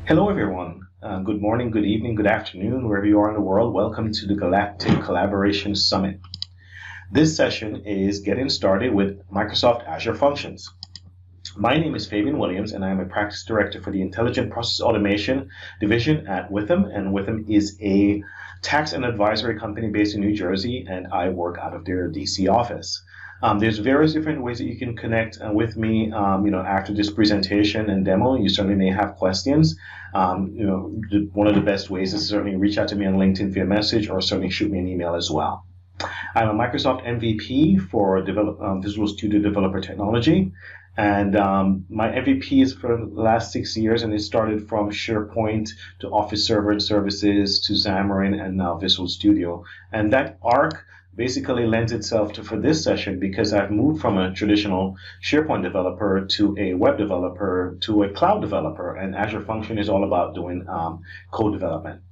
Hello, everyone. Good morning, good evening, good afternoon, wherever you are in the world. Welcome to the Galactic Collaboration Summit. This session is getting started with Microsoft Azure Functions. My name is Fabian Williams, and I am a practice director for the Intelligent Process Automation division at Witham. And Witham is a tax and advisory company based in New Jersey, and I work out of their DC office. There's various different ways that you can connect with me, after this presentation and demo. You certainly may have questions. One of the best ways is certainly reach out to me on LinkedIn via message or certainly shoot me an email as well. I'm a Microsoft MVP for Visual Studio Developer Technology. And my MVP is for the last 6 years, and it started from SharePoint to Office Server and Services to Xamarin and now Visual Studio. And that arc basically lends itself to for this session because I've moved from a traditional SharePoint developer to a web developer to a cloud developer, and Azure Function is all about doing code development.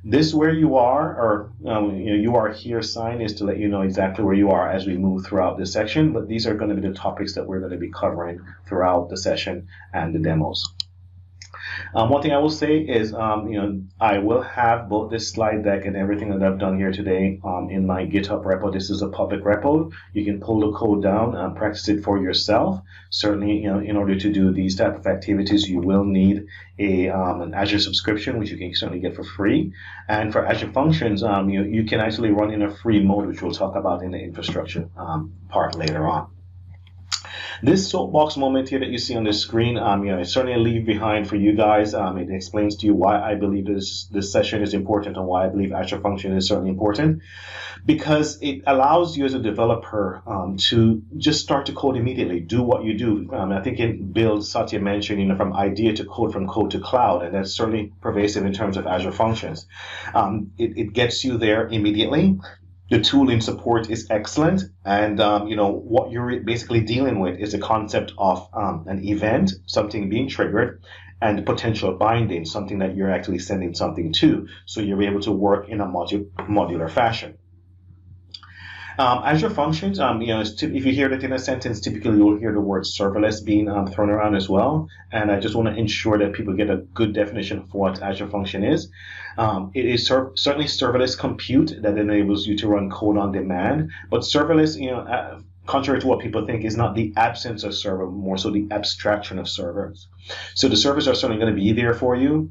This where you are, or you are here sign is to let you know exactly where you are as we move throughout this section, but these are going to be the topics that we're going to be covering throughout the session and the demos. One thing I will say is, I will have both this slide deck and everything that I've done here today in my GitHub repo. This is a public repo. You can pull the code down and practice it for yourself. Certainly, in order to do these type of activities, you will need an Azure subscription, which you can certainly get for free. And for Azure Functions, you can actually run in a free mode, which we'll talk about in the infrastructure part later on. This soapbox moment here that you see on the screen, I certainly leave behind for you guys. It explains to you why I believe this session is important and why I believe Azure Function is certainly important, because it allows you as a developer to just start to code immediately, do what you do. I think in Bill Satya mentioned, from idea to code, from code to cloud, and that's certainly pervasive in terms of Azure Functions. It gets you there immediately. The tooling support is excellent, and what you're basically dealing with is the concept of an event, something being triggered, and potential binding, something that you're actually sending something to, so you're able to work in a modular fashion. Azure Functions, if you hear that in a sentence, typically you'll hear the word serverless being thrown around as well. And I just want to ensure that people get a good definition of what Azure Function is. It is certainly serverless compute that enables you to run code on demand. But serverless, contrary to what people think, is not the absence of server, more so the abstraction of servers. So the servers are certainly going to be there for you,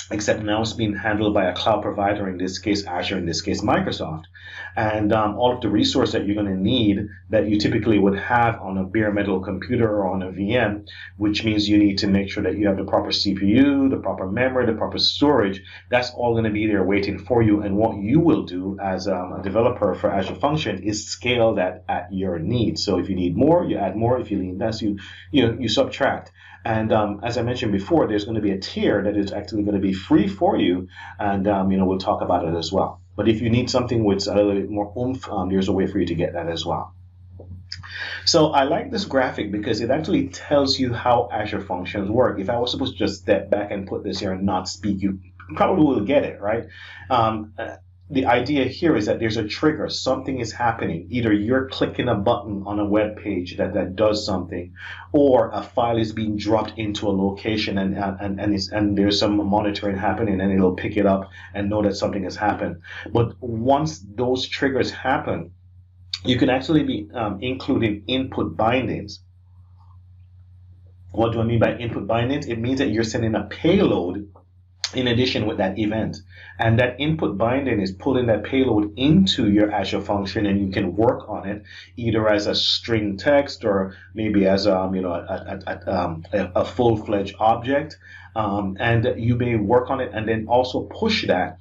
except now it's being handled by a cloud provider, in this case Azure, in this case Microsoft. And all of the resource that you're going to need that you typically would have on a bare metal computer or on a VM, which means you need to make sure that you have the proper CPU, the proper memory, the proper storage. That's all going to be there waiting for you. And what you will do as a developer for Azure Function is scale that at your needs. So if you need more, you add more. If you need less, you subtract. And as I mentioned before, there's going to be a tier that is actually going to be free for you, and we'll talk about it as well. But if you need something with a little bit more oomph, there's a way for you to get that as well. So I like this graphic because it actually tells you how Azure Functions work. If I was supposed to just step back and put this here and not speak, you probably will get it, right? The idea here is that there's a trigger. Something is happening. Either you're clicking a button on a web page that does something, or a file is being dropped into a location and there's some monitoring happening, and it'll pick it up and know that something has happened. But once those triggers happen, you can actually be including input bindings. What do I mean by input bindings? It means that you're sending a payload in addition with that event. And that input binding is pulling that payload into your Azure Function, and you can work on it either as a string text or maybe as a full-fledged object. And you may work on it and then also push that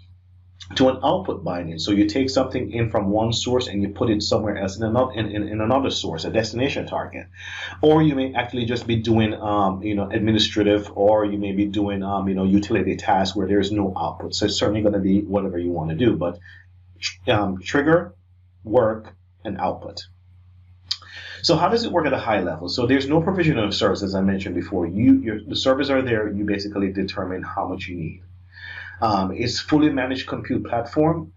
to an output binding. So you take something in from one source and you put it somewhere else in another source, a destination target. Or you may actually just be doing, administrative, or you may be doing, utility tasks where there's no output. So it's certainly going to be whatever you want to do, but trigger, work, and output. So how does it work at a high level? So there's no provision of service, as I mentioned before. The servers are there. You basically determine how much you need. It's fully managed compute platform,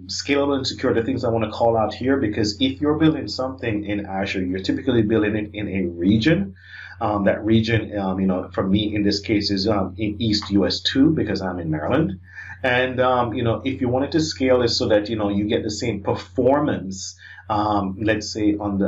scalable and secure. The things I want to call out here, because if you're building something in Azure, you're typically building it in a region. That region, for me in this case is in East US 2 because I'm in Maryland. And, if you wanted to scale this so that, you get the same performance, let's say on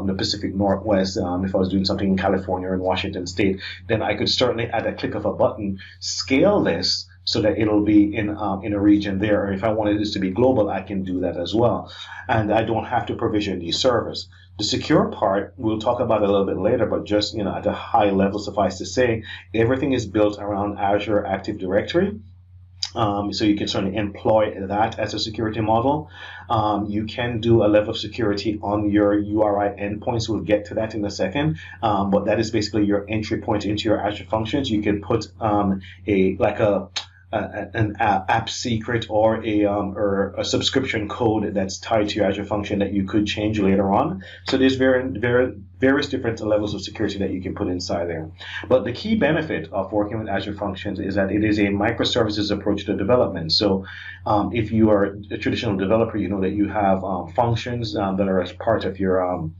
the Pacific Northwest, if I was doing something in California or in Washington State, then I could certainly, at a click of a button, scale this so that it'll be in a region there. Or if I wanted this to be global, I can do that as well. And I don't have to provision these servers. The secure part, we'll talk about a little bit later, but just, at a high level, suffice to say, everything is built around Azure Active Directory. So you can certainly employ that as a security model. You can do a level of security on your URI endpoints. We'll get to that in a second. But that is basically your entry point into your Azure Functions. You can put an app secret or a subscription code that's tied to your Azure function that you could change later on. So there's various different levels of security that you can put inside there. But the key benefit of working with Azure Functions is that it is a microservices approach to development. So if you are a traditional developer, you know that you have functions that are as part of your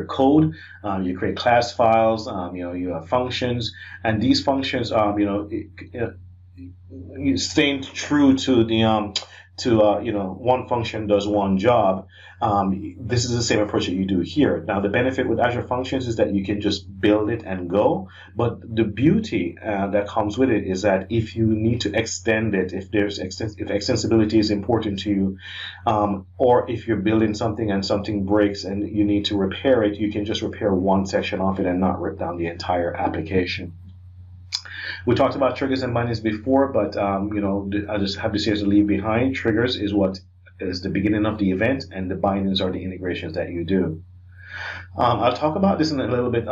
code. You create class files. You have functions, and these functions, staying true to the one function does one job. This is the same approach that you do here. Now, the benefit with Azure Functions is that you can just build it and go. But the beauty that comes with it is that if you need to extend it, if extensibility is important to you, or if you're building something and something breaks and you need to repair it, you can just repair one section of it and not rip down the entire application. We talked about triggers and bindings before, but I just have to say as a leave behind. Triggers is what is the beginning of the event, and the bindings are the integrations that you do. I'll talk about this in a little bit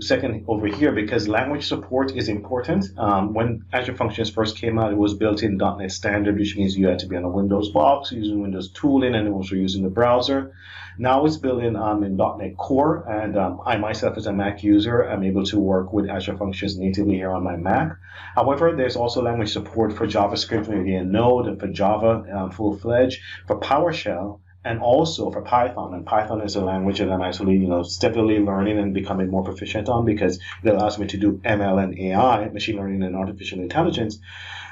second over here because language support is important. When Azure Functions first came out, it was built in .NET Standard, which means you had to be on a Windows box using Windows tooling and also using the browser. Now it's built in .NET Core, and I myself as a Mac user am able to work with Azure Functions natively here on my Mac. However, there's also language support for JavaScript, maybe in Node, and for Java full-fledged, for PowerShell, and also for Python. And Python is a language that I'm actually, steadily learning and becoming more proficient on because it allows me to do ML and AI, machine learning and artificial intelligence.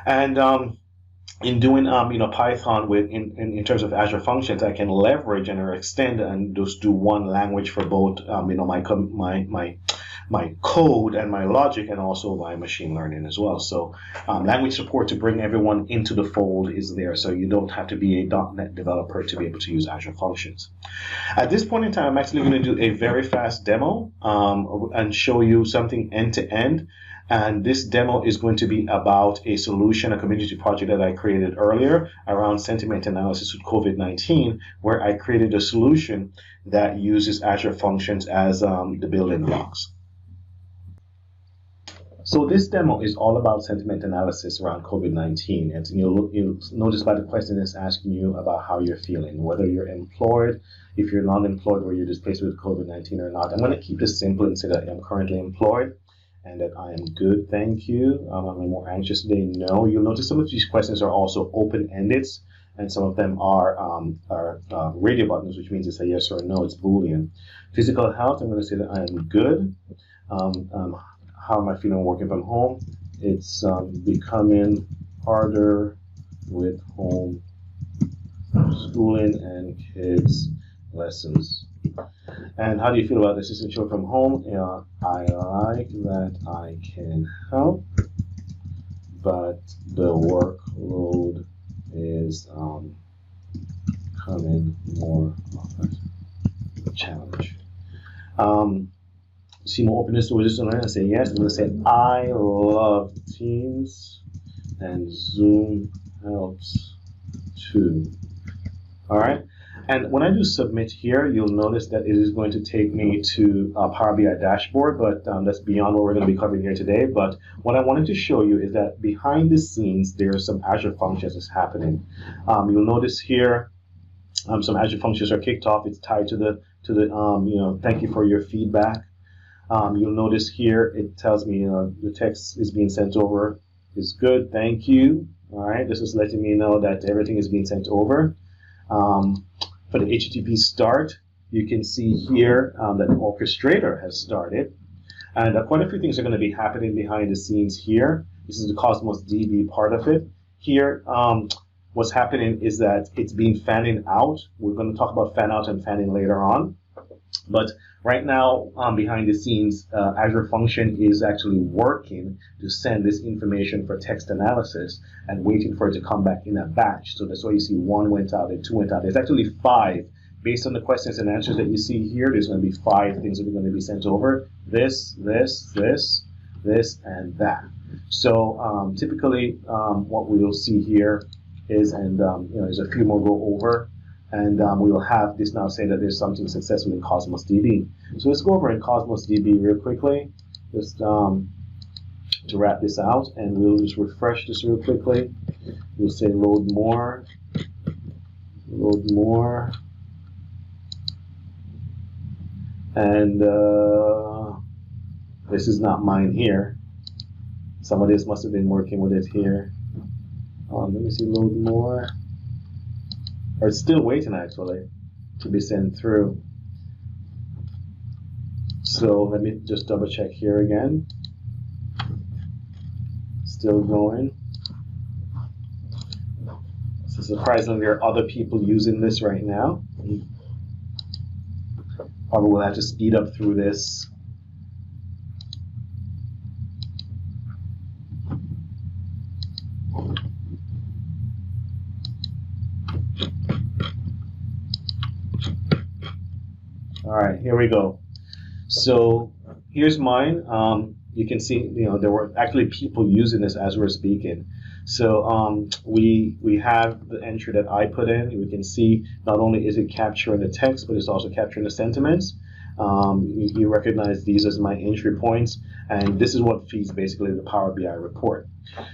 And in doing, Python in terms of Azure Functions, I can leverage and extend and just do one language for both, my code and my logic, and also my machine learning as well. So language support to bring everyone into the fold is there, so you don't have to be a .NET developer to be able to use Azure Functions. At this point in time, I'm actually going to do a very fast demo and show you something end-to-end. And this demo is going to be about a solution, a community project that I created earlier around sentiment analysis with COVID-19, where I created a solution that uses Azure Functions as the building blocks. So this demo is all about sentiment analysis around COVID-19. And you'll notice by the question it's asking you about how you're feeling, whether you're employed, if you're not employed, whether you're displaced with COVID-19 or not. I'm going to keep this simple and say that I'm currently employed and that I am good, thank you. Am I more anxious today? No. You'll notice some of these questions are also open-ended, and some of them are radio buttons, which means it's a yes or a no. It's Boolean. Physical health, I'm going to say that I am good. How am I feeling working from home? It's becoming harder with home schooling and kids' lessons. And how do you feel about this? Assisting children from home? I like that I can help, but the workload is becoming more of a challenge. See more openness to resistance learning? I say yes. I'm going to say I love Teams and Zoom helps too. All right. And when I do submit here, you'll notice that it is going to take me to a Power BI dashboard, but that's beyond what we're going to be covering here today. But what I wanted to show you is that behind the scenes, there are some Azure functions that's happening. You'll notice here some Azure functions are kicked off. It's tied to the thank you for your feedback. You'll notice here it tells me the text is being sent over is good. Thank you. All right, this is letting me know that everything is being sent over. For the HTTP start, you can see here that the orchestrator has started. And quite a few things are going to be happening behind the scenes here. This is the Cosmos DB part of it. Here, what's happening is that it's being fanning out. We're going to talk about fan out and fanning later on. But right now, behind the scenes, Azure Function is actually working to send this information for text analysis and waiting for it to come back in a batch. So that's why you see 1 went out and 2 went out. There's actually 5. Based on the questions and answers that you see here, there's going to be 5 things that are going to be sent over. This, and that. So typically, what we will see here is, and there's a few more go over, and we will have this now say that there's something successful in Cosmos DB. So let's go over in Cosmos DB real quickly, just to wrap this out, and we'll just refresh this real quickly. We'll say load more, and this is not mine here. Some of this must have been working with it here. Let me see, load more. Or it's still waiting actually to be sent through. So let me just double check here again. Still going. So surprisingly, there are other people using this right now. Probably will have to speed up through this. All right, here we go. So here's mine. You can see, there were actually people using this as we're speaking. So we have the entry that I put in. We can see not only is it capturing the text, but it's also capturing the sentiments. You recognize these as my entry points, and this is what feeds basically the Power BI report.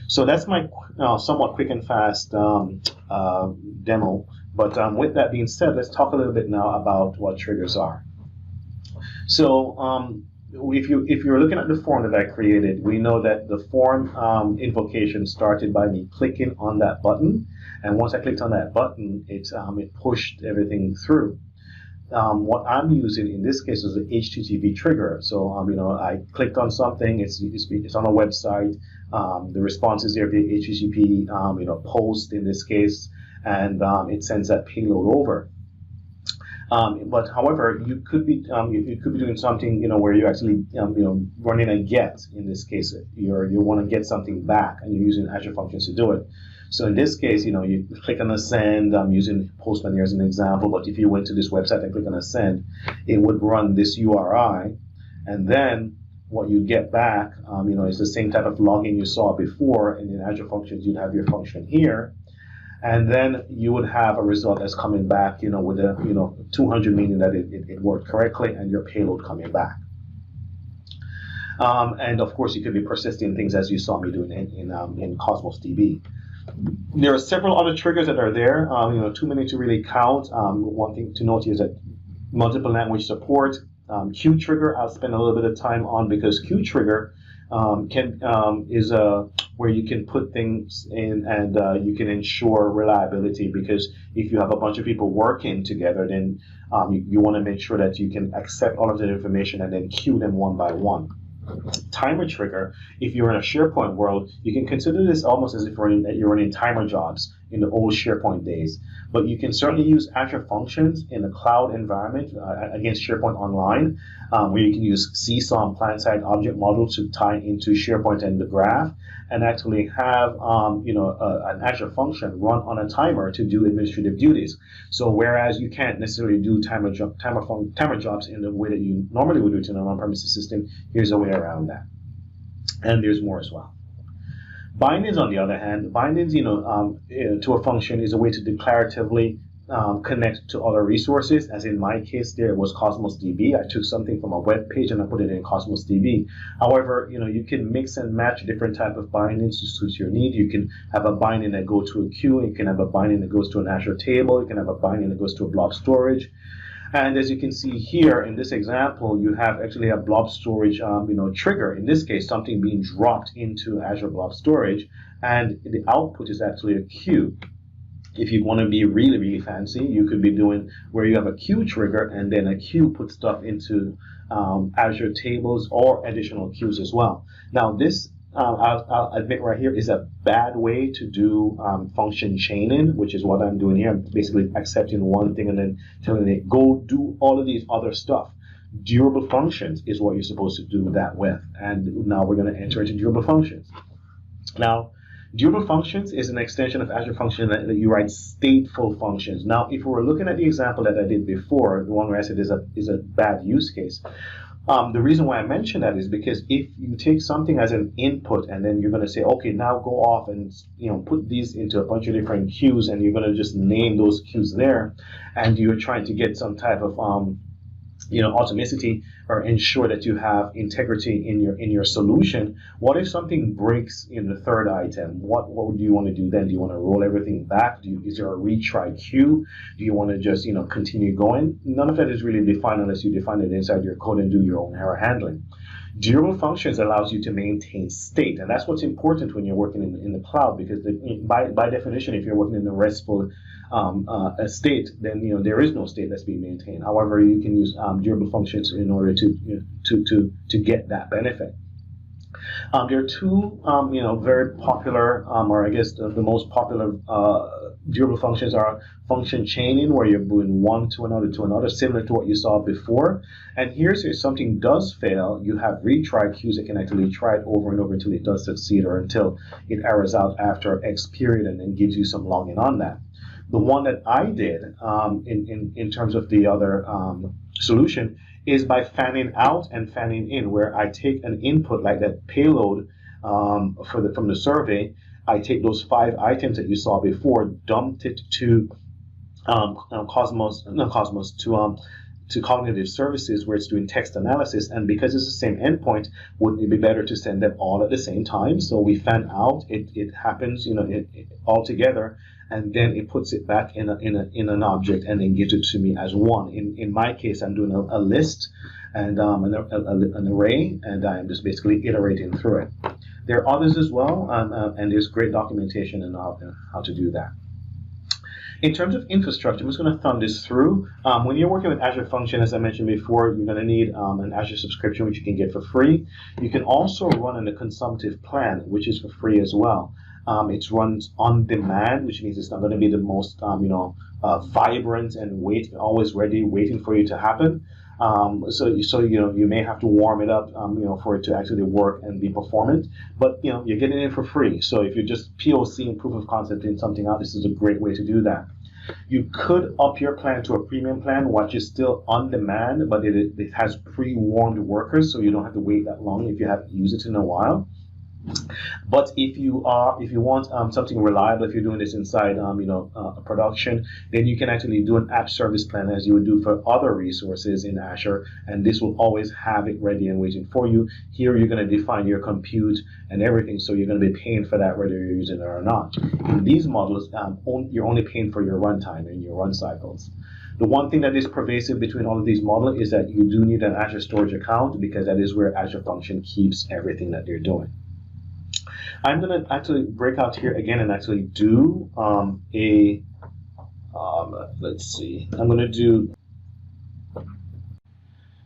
So that's my somewhat quick and fast demo. But with that being said, let's talk a little bit now about what triggers are. So if you're looking at the form that I created, we know that the form invocation started by me clicking on that button, and once I clicked on that button, it pushed everything through. What I'm using in this case is an HTTP trigger. So I clicked on something, it's on a website. The response is there via HTTP post in this case, and it sends that payload over. But however, you could be doing something where you're actually running a get. In this case, you want to get something back, and you're using Azure Functions to do it. So in this case, you click on a send. I'm using Postman here as an example, but if you went to this website and click on a send, it would run this URI, and then what you get back, is the same type of login you saw before. And in Azure Functions, you'd have your function here. And then you would have a result that's coming back, with a 200, meaning that it worked correctly, and your payload coming back. And of course, you could be persisting things as you saw me doing in Cosmos DB. There are several other triggers that are there. Too many to really count. One thing to note is that multiple language support. Q trigger, I'll spend a little bit of time on, because Q trigger is where you can put things in, and you can ensure reliability, because if you have a bunch of people working together, then you want to make sure that you can accept all of that information and then queue them one by one. Timer trigger, if you're in a SharePoint world, you can consider this almost as if you're running timer jobs in the old SharePoint days. But you can certainly use Azure Functions in a cloud environment against SharePoint Online, where you can use CSOM, client-side object model, to tie into SharePoint and the graph, and actually have an Azure function run on a timer to do administrative duties. So whereas you can't necessarily do timer jobs in the way that you normally would do it in an on-premises system, here's a way around that. And there's more as well. Bindings, on the other hand, bindings, to a function is a way to declaratively connect to other resources. As in my case, there was Cosmos DB. I took something from a web page and I put it in Cosmos DB. However, you can mix and match different type of bindings to suit your need. You can have a binding that goes to a queue. You can have a binding that goes to an Azure table. You can have a binding that goes to a blob storage. And as you can see here in this example, you have actually a blob storage trigger. In this case, something being dropped into Azure Blob Storage, and the output is actually a queue. If you want to be really, really fancy, you could be doing where you have a queue trigger and then a queue puts stuff into Azure tables or additional queues as well. Now, this, I'll admit right here, is a bad way to do function chaining, which is what I'm doing here. I'm basically accepting one thing and then telling it, go do all of these other stuff. Durable functions is what you're supposed to do that with. And now we're going to enter into durable functions. Now, durable functions is an extension of Azure Function that you write stateful functions. Now, if we were looking at the example that I did before, the one where I said is a bad use case, the reason why I mention that is because if you take something as an input and then you're going to say, okay, now go off and put these into a bunch of different queues, and you're going to just name those queues there, and you're trying to get some type of automaticity or ensure that you have integrity in your solution. What if something breaks in the third item? What do you want to do then? Do you want to roll everything back? Is there a retry queue? Do you want to just continue going? None of that is really defined unless you define it inside your code and do your own error handling. Durable functions allows you to maintain state, and that's what's important when you're working in the cloud, because by definition, if you're working in a RESTful state, then there is no state that's being maintained. However, you can use durable functions in order to get that benefit. There are two very popular, or I guess the most popular durable functions are function chaining, where you're doing one to another, similar to what you saw before. And here's if something does fail, you have retry queues that can actually try it over and over until it does succeed, or until it errors out after X period and then gives you some logging on that. The one that I did in terms of the other solution is by fanning out and fanning in, where I take an input like that payload from the survey. I take those 5 items that you saw before, dumped it to to cognitive services, where it's doing text analysis, and because it's the same endpoint, wouldn't it be better to send them all at the same time? So we fan out, it happens, all together, and then it puts it back in an object and then gives it to me as one. In my case, I'm doing a list and an array, and I'm just basically iterating through it. There are others as well, and there's great documentation on how to do that. In terms of infrastructure, I'm just going to thumb this through. When you're working with Azure Function, as I mentioned before, you're going to need an Azure subscription, which you can get for free. You can also run on a consumptive plan, which is for free as well. It's runs on demand, which means it's not going to be the most vibrant and always ready, waiting for you to happen. So you may have to warm it up, for it to actually work and be performant. But you're getting it for free. So if you're just POCing proof of concept in something out, this is a great way to do that. You could up your plan to a premium plan, which is still on demand, but it has pre-warmed workers, so you don't have to wait that long if you haven't used it in a while. But if you want something reliable, if you're doing this inside a production, then you can actually do an app service plan as you would do for other resources in Azure, and this will always have it ready and waiting for you. Here you're going to define your compute and everything, so you're going to be paying for that whether you're using it or not. In these models, you're only paying for your runtime and your run cycles. The one thing that is pervasive between all of these models is that you do need an Azure storage account, because that is where Azure Function keeps everything that they're doing. I'm going to actually break out here again and actually do let's see, I'm going to do,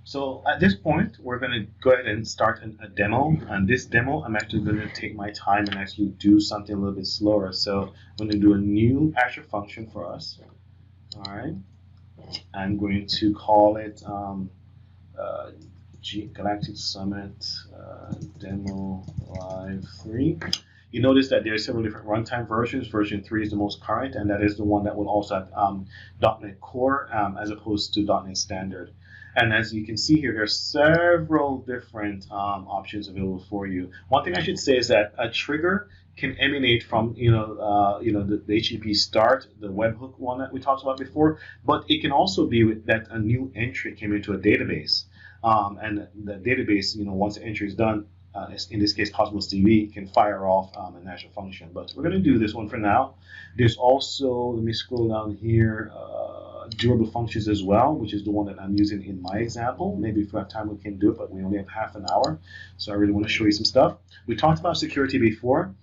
so at this point, we're going to go ahead and start a demo. And this demo, I'm actually going to take my time and actually do something a little bit slower. So I'm going to do a new Azure function for us. All right. I'm going to call it GalacticSummit Demo Live 3. You notice that there are several different runtime versions. Version 3 is the most current, and that is the one that will also have .NET Core as opposed to .NET Standard. And as you can see here, there are several different options available for you. One thing I should say is that a trigger can emanate from the HTTP start, the webhook one that we talked about before, but it can also be that a new entry came into a database. And the database, once the entry is done, in this case Cosmos DB, can fire off an Azure function. But we're going to do this one for now. There's also, let me scroll down here, durable functions as well, which is the one that I'm using in my example. Maybe if we have time we can do it, but we only have half an hour, so I really want to show you some stuff. We talked about security before.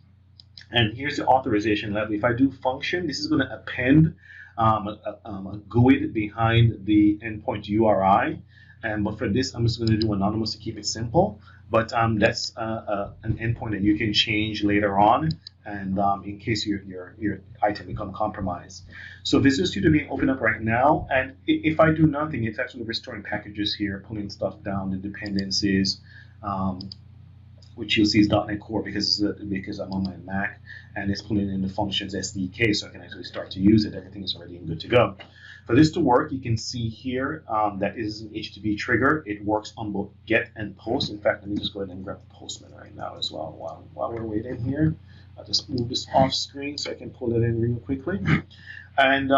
And here's the authorization level. If I do function, this is going to append a GUID behind the endpoint URI. But for this, I'm just going to do anonymous to keep it simple. But that's an endpoint that you can change later on, and in case your item become compromised. So Visual Studio being opened up right now, and if I do nothing, it's actually restoring packages here, pulling stuff down, the dependencies, which you'll see is .NET Core because I'm on my Mac, and it's pulling in the Functions SDK, so I can actually start to use it. Everything is ready and good to go. For this to work, you can see here that is an HTTP trigger. It works on both GET and POST. In fact, let me just go ahead and grab Postman right now as well while we're waiting here. I'll just move this off screen so I can pull it in real quickly. And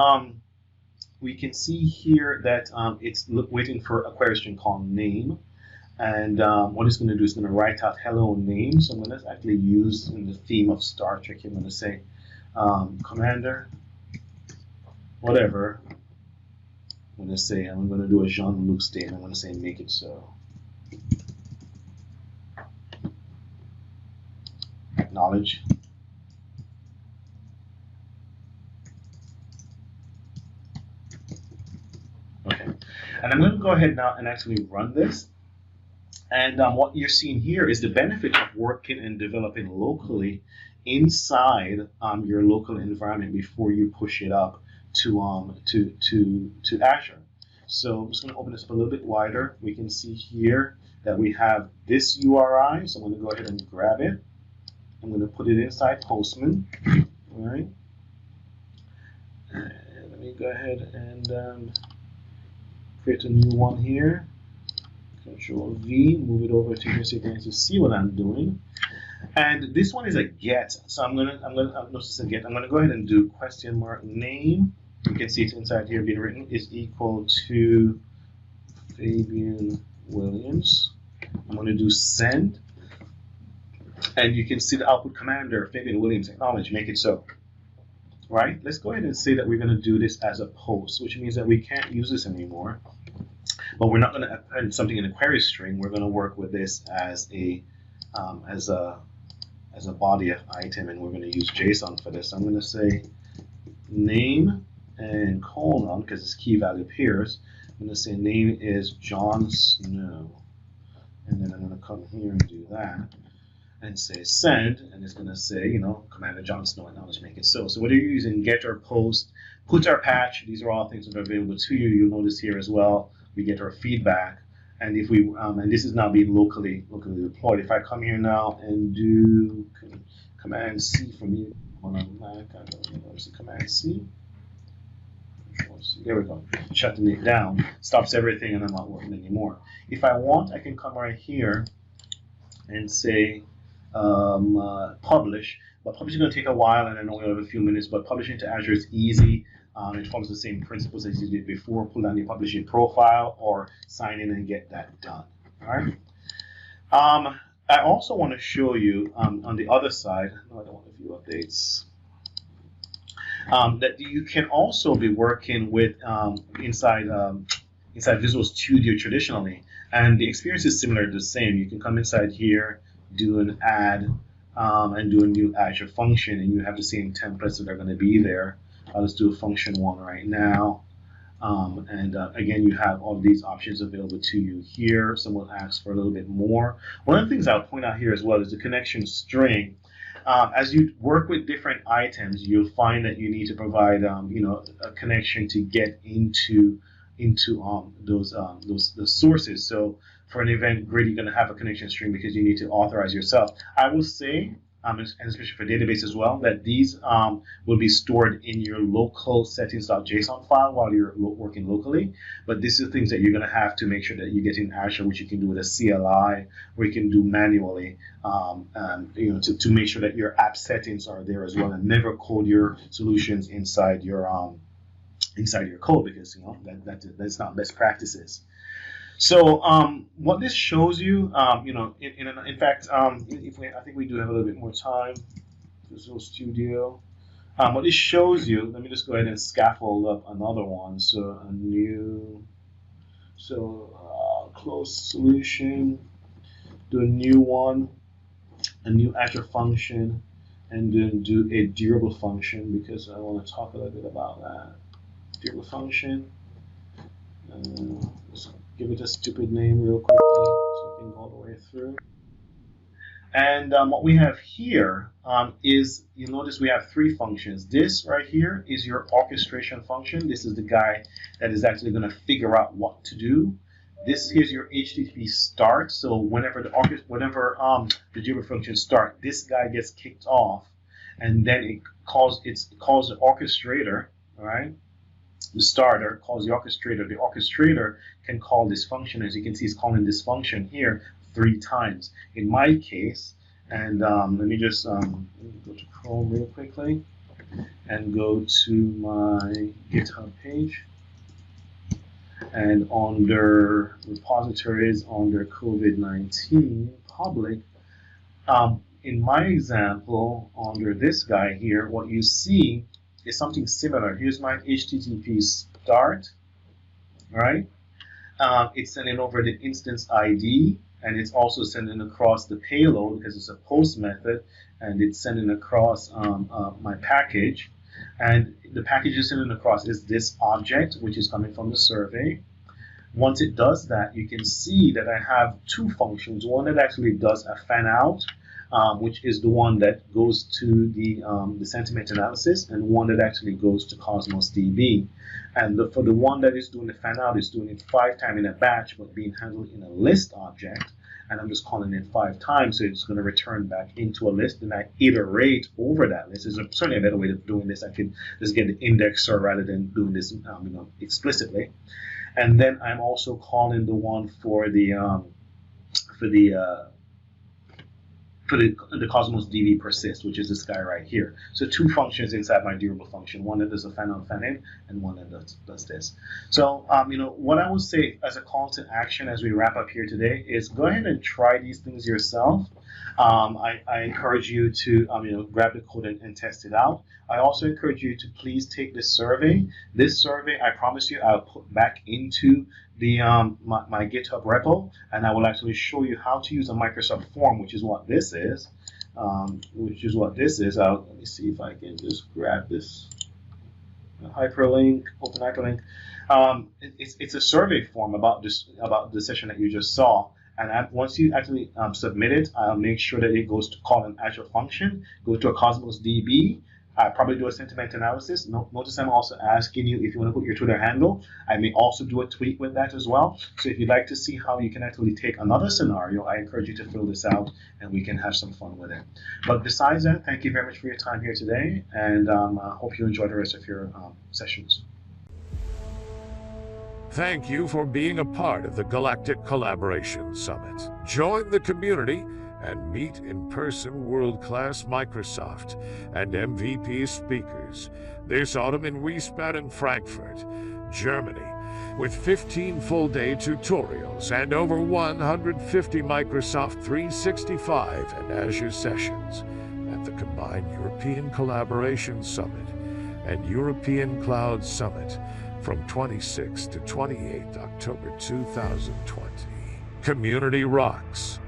we can see here that it's waiting for a query string called name. And what it's going to do is going to write out hello name. So I'm going to actually use in the theme of Star Trek, I'm going to say Commander, whatever. I'm going to do a Jean-Luc statement. I'm going to say make it so. Acknowledge. Okay. And I'm going to go ahead now and actually run this. And what you're seeing here is the benefit of working and developing locally inside your local environment before you push it up to Azure. So I'm just going to open this up a little bit wider. We can see here that we have this URI. So I'm going to go ahead and grab it. I'm going to put it inside Postman. All right. And let me go ahead and create a new one here. Control V, move it over to here so you can actually see what I'm doing. And this one is a get. So I'm gonna notice a get. I'm gonna go ahead and do question mark name. You can see it's inside here being written is equal to Fabian Williams. I'm gonna do send. And you can see the output commander, Fabian Williams, acknowledge, make it so. Right? Let's go ahead and say that we're gonna do this as a post, which means that we can't use this anymore. But we're not going to append something in a query string. We're going to work with this as a body item, and we're going to use JSON for this. I'm going to say name and colon because this key value appears. I'm going to say name is John Snow, and then I'm going to come here and do that and say send, and it's going to say, Commander John Snow, acknowledge, make it so. So whether you're using get or post, put or patch, these are all things that are available to you. You'll notice here as well, we get our feedback, and if we and this is now being locally deployed. If I come here now and do Command C for me on a Mac, I don't know, it's Command C. There we go. Shutting it down stops everything, and I'm not working anymore. If I want, I can come right here and say publish. But publish is going to take a while, and I know we have a few minutes. But publishing to Azure is easy. It follows the same principles as you did before. Pull down your publishing profile or sign in and get that done. All right. I also want to show you on the other side. No, I don't want to view updates. That you can also be working with inside Visual Studio traditionally, and the experience is similar to the same. You can come inside here, do an add, and do a new Azure function, and you have the same templates that are going to be there. I'll just do a function one right now. Again, you have all of these options available to you here. Some will ask for a little bit more. One of the things I'll point out here as well is the connection string. As you work with different items, you'll find that you need to provide a connection to get into those sources. So for an event grid, you're going to have a connection string because you need to authorize yourself. I will say, and especially for database as well, that these will be stored in your local settings.json file while you're working locally. But these are things that you're going to have to make sure that you get in Azure, which you can do with a CLI, or you can do manually, to make sure that your app settings are there as well, and never code your solutions inside your code, because that's not best practices. So what this shows you, in fact, I think we do have a little bit more time. Visual Studio. What this shows you, let me just go ahead and scaffold up another one. So a new, close solution, do a new one, a new Azure function, and then do a durable function because I want to talk a little bit about that. Durable function. Let's give it a stupid name real quickly so we can go all the way through. And what we have here is, you'll notice we have three functions. This right here is your orchestration function. This is the guy that is actually going to figure out what to do. This here's your HTTP start. So whenever the durable function start, this guy gets kicked off, and then it calls the orchestrator, all right? The starter calls the orchestrator. The orchestrator can call this function. As you can see, it's calling this function here 3 times. In my case, and let me just go to Chrome real quickly and go to my GitHub page. And under repositories, under COVID-19 public, in my example, under this guy here, what you see is something similar. Here's my HTTP start, right? It's sending over the instance ID, and it's also sending across the payload because it's a post method, and it's sending across my package. And the package is sending across is this object, which is coming from the survey. Once it does that, you can see that I have 2 functions. One that actually does a fan out, which is the one that goes to the sentiment analysis, and one that actually goes to Cosmos DB. And for the one that is doing the fan out, is doing it 5 times in a batch, but being handled in a list object. And I'm just calling it 5 times, so it's going to return back into a list, and I iterate over that list. There's certainly a better way of doing this. I can just get the indexer rather than doing this explicitly. And then I'm also calling the one for the Cosmos DB persist, which is this guy right here. So 2 functions inside my durable function, one that does a fan out, fan in, and one that does this. So, what I would say as a call to action as we wrap up here today is go ahead and try these things yourself. I encourage you to, grab the code and test it out. I also encourage you to please take this survey. This survey, I promise you, I'll put back into the my GitHub repo, and I will actually show you how to use a Microsoft form, which is what this is. Let me see if I can just grab this hyperlink, open hyperlink. It's a survey form about the session that you just saw. And once you actually submit it, I'll make sure that it goes to call an Azure function, go to a Cosmos DB. I probably do a sentiment analysis. Notice I'm also asking you if you want to put your Twitter handle. I may also do a tweet with that as well. So if you'd like to see how you can actually take another scenario, I encourage you to fill this out and we can have some fun with it. But besides that, thank you very much for your time here today, and I hope you enjoy the rest of your sessions. Thank you for being a part of the Galactic Collaboration Summit. Join the community and meet in-person world-class Microsoft and MVP speakers this autumn in Wiesbaden, Frankfurt, Germany, with 15 full-day tutorials and over 150 Microsoft 365 and Azure sessions at the combined European Collaboration Summit and European Cloud Summit from 26 to 28 October 2020. Community rocks.